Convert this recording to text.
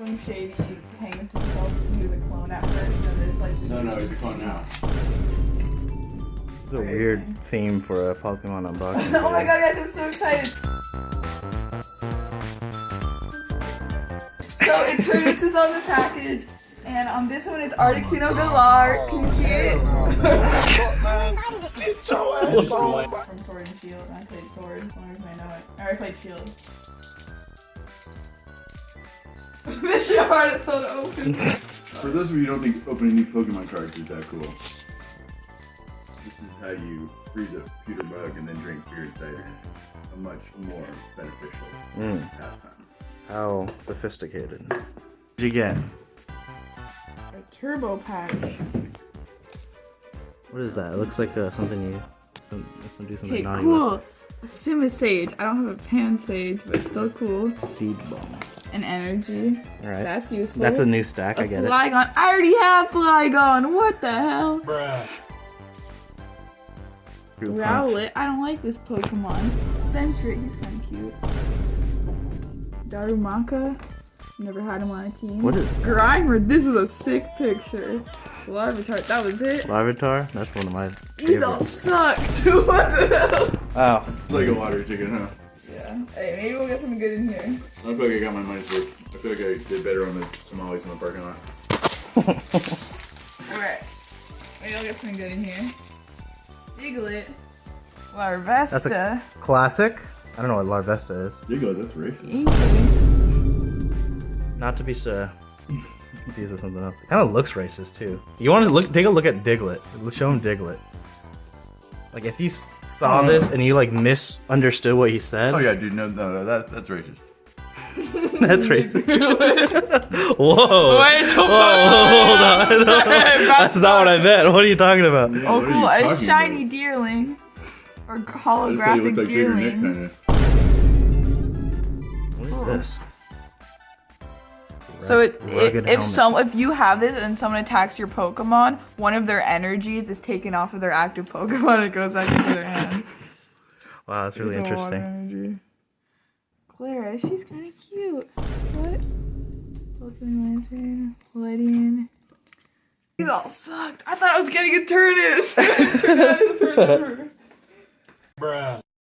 Slim Shady hangs himself. He was a clone at first, and then it's like. No, he's a clone now. It's a weird theme for a Pokemon unboxing. Oh my god, guys, I'm so excited! So, Eternatus is on the package, and on this one it's Articuno Galar. Can you see it? From Sword and Shield, and I played Sword as long as I know it. Or I played Shield. This shit hard as hell to open. For those of you who don't think opening new Pokemon cards is that cool, this is how you freeze a pewter bug and then drink beard cider. A much more beneficial pastime. How sophisticated. What'd you get? A turbo patch. What is that? It looks like something you do something Okay, naughty cool. A Simisage. I don't have a Pansage, but it's still cool. with. Seed ball. An energy. Alright. That's useful. That's a new stack, I get it. Flygon. I already have Flygon. What the hell? Bruh. Rowlet. I don't like this Pokemon. Sentry. He's kind of cute. Darumaka. Never had him on a team. What is Grimer. This is a sick picture. Larvitar. That was it. Larvitar? That's one of my These all favorites. suck too. What the hell? Oh. It's like a water ticket, huh? Yeah. Hey, maybe we'll get something good in here. I feel like I got my money's worth. I feel like I did better on the tamales in the parking lot. Alright. Maybe I'll get something good in here. Diglett. Larvesta. That's a classic. I don't know what Larvesta is. Diglett, that's racist. Inkling. Not to be confused with something else. It kind of looks racist too. You want to take a look at Diglett. Let's show him Diglett. Like if you saw this and you like misunderstood what he said. Oh yeah, dude, no, that's racist. That's racist. Whoa. Wait, don't Hold on. That's not what I meant. What are you talking about? Yeah, Oh, what are cool. you A talking shiny about? deerling. Or I just thought you holographic looked like Bigger Nick, deerling. kinda. What is this? So Rugged helmet. if you have this and someone attacks your Pokemon, one of their energies is taken off of their active Pokemon and it goes back into their hand. Wow, that's really It's a water interesting. energy. Clara, she's kind of cute. What? Pokemon Lantern, Palladian. These all sucked. I thought I was getting a Turnus. Bruh.